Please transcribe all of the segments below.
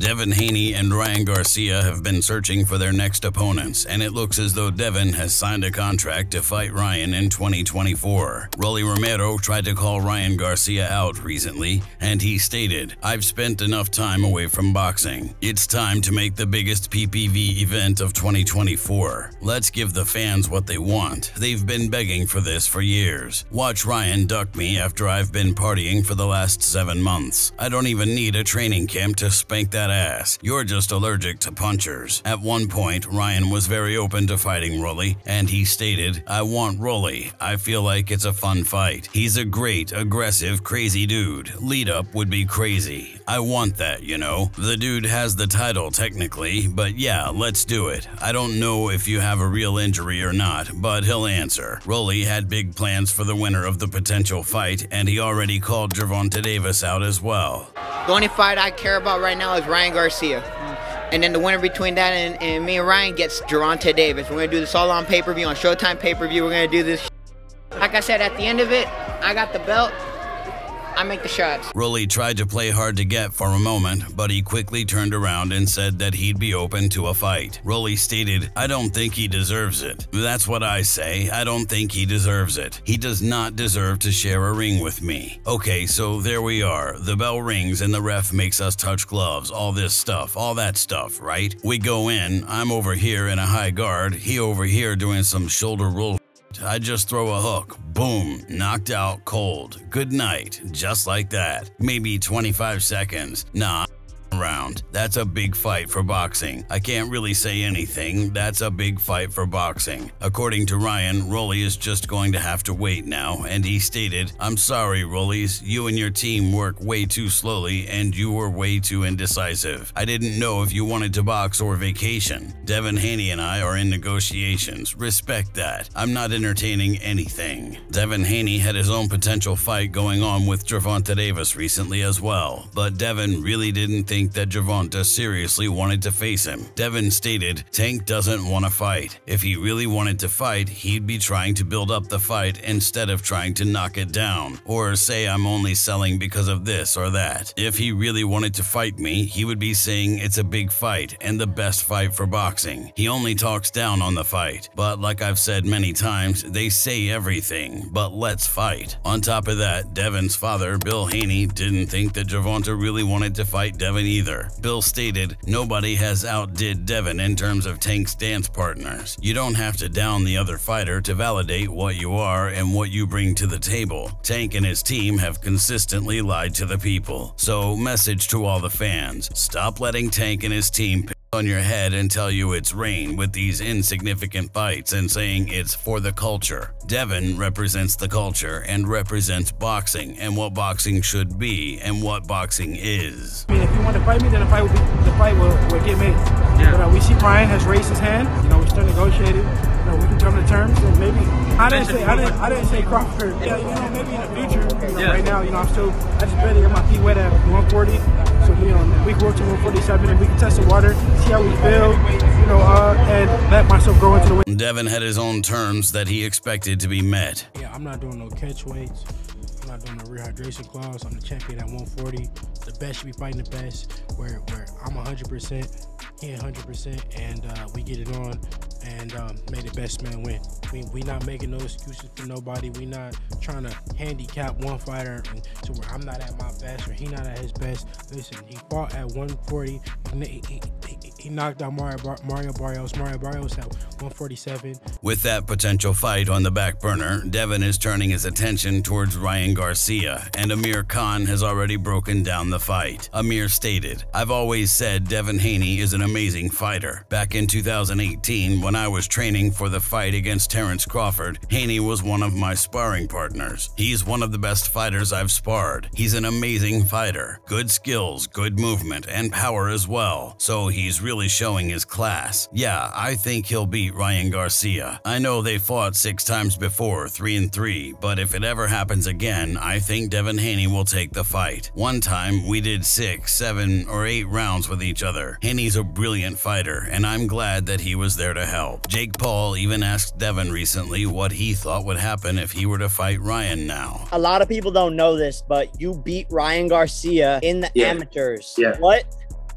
Devin Haney and Ryan Garcia have been searching for their next opponents, and it looks as though Devin has signed a contract to fight Ryan in 2024. Rolly Romero tried to call Ryan Garcia out recently, and he stated, "I've spent enough time away from boxing. It's time to make the biggest PPV event of 2024. Let's give the fans what they want. They've been begging for this for years. Watch Ryan duck me after I've been partying for the last 7 months. I don't even need a training camp to spank that ass. You're just allergic to punchers." At one point, Ryan was very open to fighting Rolly, and he stated, "I want Rolly. I feel like it's a fun fight. He's a great, aggressive, crazy dude. Lead up would be crazy. I want that, you know. The dude has the title technically, but yeah, let's do it. I don't know if you have a real injury or not, but he'll answer." Rolly had big plans for the winner of the potential fight, and he already called Gervonta Davis out as well. The only fight I care about right now is Ryan Garcia. And then the winner between that and me and Ryan gets Gervonta Davis. We're going to do this all on pay-per-view, on Showtime pay-per-view. We're going to do this. Like I said, at the end of it, I got the belt. I make the shots. Rolly tried to play hard to get for a moment, but he quickly turned around and said that he'd be open to a fight. Rolly stated, "I don't think he deserves it. That's what I say. I don't think he deserves it. He does not deserve to share a ring with me." Okay, so there we are. The bell rings and the ref makes us touch gloves, all this stuff, all that stuff, right? We go in, I'm over here in a high guard, he over here doing some shoulder roll. I just throw a hook, boom, knocked out cold. Good night, just like that. Maybe 25 seconds. Nah. Round. That's a big fight for boxing. I can't really say anything. That's a big fight for boxing. According to Ryan, Rolly is just going to have to wait now, and he stated, "I'm sorry, Rollies. You and your team work way too slowly, and you were way too indecisive. I didn't know if you wanted to box or vacation. Devin Haney and I are in negotiations. Respect that. I'm not entertaining anything." Devin Haney had his own potential fight going on with Gervonta Davis recently as well, but Devin really didn't think that Gervonta seriously wanted to face him. Devin stated, "Tank doesn't want to fight. If he really wanted to fight, he'd be trying to build up the fight instead of trying to knock it down, or say I'm only selling because of this or that. If he really wanted to fight me, he would be saying it's a big fight and the best fight for boxing. He only talks down on the fight. But like I've said many times, they say everything, but let's fight." On top of that, Devin's father, Bill Haney, didn't think that Gervonta really wanted to fight Devin either. Bill stated, "Nobody has outdid Devin in terms of Tank's dance partners. You don't have to down the other fighter to validate what you are and what you bring to the table. Tank and his team have consistently lied to the people. So, message to all the fans, stop letting Tank and his team pick on your head and tell you it's rain with these insignificant fights and saying it's for the culture. Devin represents the culture and represents boxing and what boxing should be and what boxing is." I mean, if you want to fight me, then the fight will get made. Yeah. But we see Ryan has raised his hand. You know, we're still negotiating. You know, we can come to terms. So maybe I didn't say Crawford. Yeah, you know, maybe in the future. You know, right now, you know, I just barely got my feet wet at 140. So you know, we can work to 147 and we can test the water, see how we feel, you know, and let myself grow into the weight. Devin had his own terms that he expected to be met. Yeah, I'm not doing no catch weights. I'm not doing no rehydration clause. I'm the champion at 140. The best should be fighting the best. Where I'm 100%, he 100%, and we get it on, and may the best man win. We not making no excuses for nobody. We not trying to handicap one fighter to where I'm not at my best or he not at his best. Listen, he fought at 140. He knocked out Mario Barrios. Mario Barrios at 147. With that potential fight on the back burner, Devin is turning his attention towards Ryan Garcia, and Amir Khan has already broken down the fight. Amir stated, "I've always said Devin Haney is an amazing fighter. Back in 2018, when I was training for the fight against Terrence Crawford, Haney was one of my sparring partners. He's one of the best fighters I've sparred. He's an amazing fighter. Good skills, good movement, and power as well. So he's really showing his class. Yeah, I think he'll beat Ryan Garcia. I know they fought 6 times before, 3-3, but if it ever happens again, I think Devin Haney will take the fight. One time, we did 6, 7, or 8 rounds with each other. Haney's a brilliant fighter, and I'm glad that he was there to help." Jake Paul even asked Devin recently what he thought would happen if he were to fight Ryan now. A lot of people don't know this, but you beat Ryan Garcia in the amateurs. Yeah. What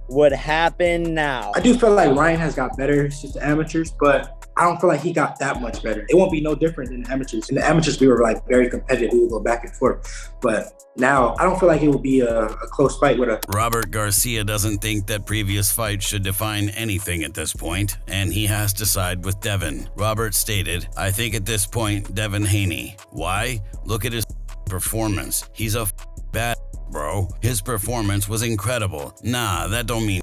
would happen now. I do feel like Ryan has got better since the amateurs, but I don't feel like he got that much better. It won't be no different than the amateurs. In the amateurs, we were like very competitive. We would go back and forth. But now, I don't feel like it will be a close fight with a... Robert Garcia doesn't think that previous fights should define anything at this point, and he has to side with Devin. Robert stated, I think at this point, Devin Haney. Why? Look at his performance. He's a bad bro. His performance was incredible. Nah, that don't mean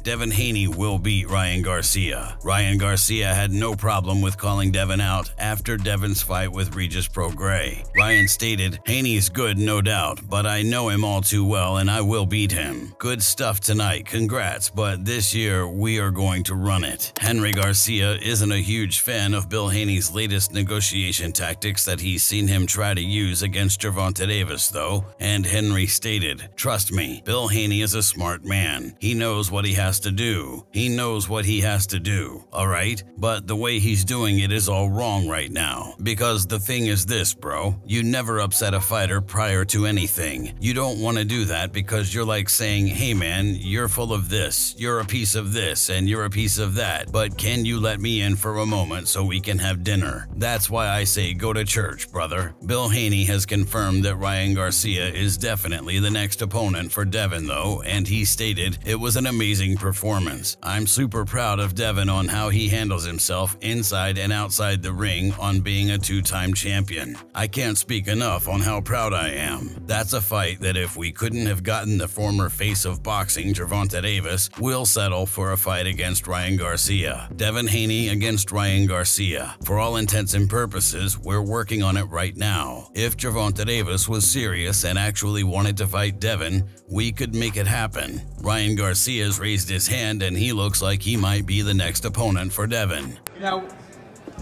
Devin Haney will beat Ryan Garcia. Ryan Garcia had no problem with calling Devin out after Devin's fight with Regis Prograis. Ryan stated, Haney's good, no doubt, but I know him all too well and I will beat him. Good stuff tonight, congrats, but this year we are going to run it. Henry Garcia isn't a huge fan of Bill Haney's latest negotiation tactics that he's seen him try to use against Gervonta Davis though, and Henry stated, trust me, Bill Haney is a smart man. He knows what he has to do. He knows what he has to do, alright? But the way he's doing it is all wrong right now. Because the thing is this, bro. You never upset a fighter prior to anything. You don't want to do that because you're like saying, hey man, you're full of this, you're a piece of this, and you're a piece of that, but can you let me in for a moment so we can have dinner? That's why I say go to church, brother. Bill Haney has confirmed that Ryan Garcia is definitely the next opponent for Devin though, and he stated it was an amazing performance. I'm super proud of Devin on how he handles himself inside and outside the ring on being a two-time champion. I can't speak enough on how proud I am. That's a fight that if we couldn't have gotten the former face of boxing, Gervonta Davis, we'll settle for a fight against Ryan Garcia. Devin Haney against Ryan Garcia. For all intents and purposes, we're working on it right now. If Gervonta Davis was serious and actually wanted to fight Devin, we could make it happen. Ryan Garcia's raised his hand and he looks like he might be the next opponent for Devin. Now,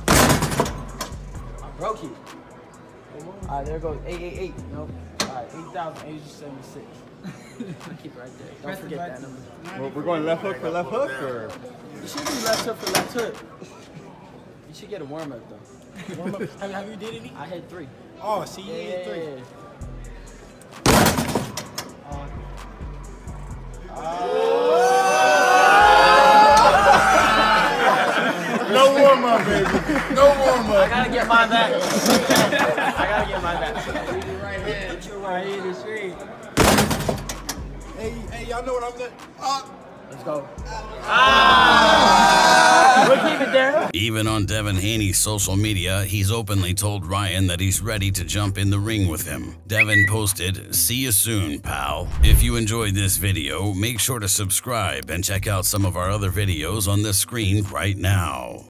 I broke it. Alright, there goes 888. Nope. Alright, 8,876. Keep it right there. Don't forget that number. Well, we're going left hook for left hook, or? You should do left hook for left hook. You should get a warm up though. Warm up. Have you did any? I hit 3. Oh, see, you hit 3. No warm up, baby. No warm up. I gotta get mine back. I gotta get mine back. Put your right hand. Put your right hand in straight. Hey, y'all know what I'm doing? Let's go. We'll keep it there. Even on Devin Haney's social media, he's openly told Ryan that he's ready to jump in the ring with him. Devin posted, see you soon, pal. If you enjoyed this video, make sure to subscribe and check out some of our other videos on the screen right now.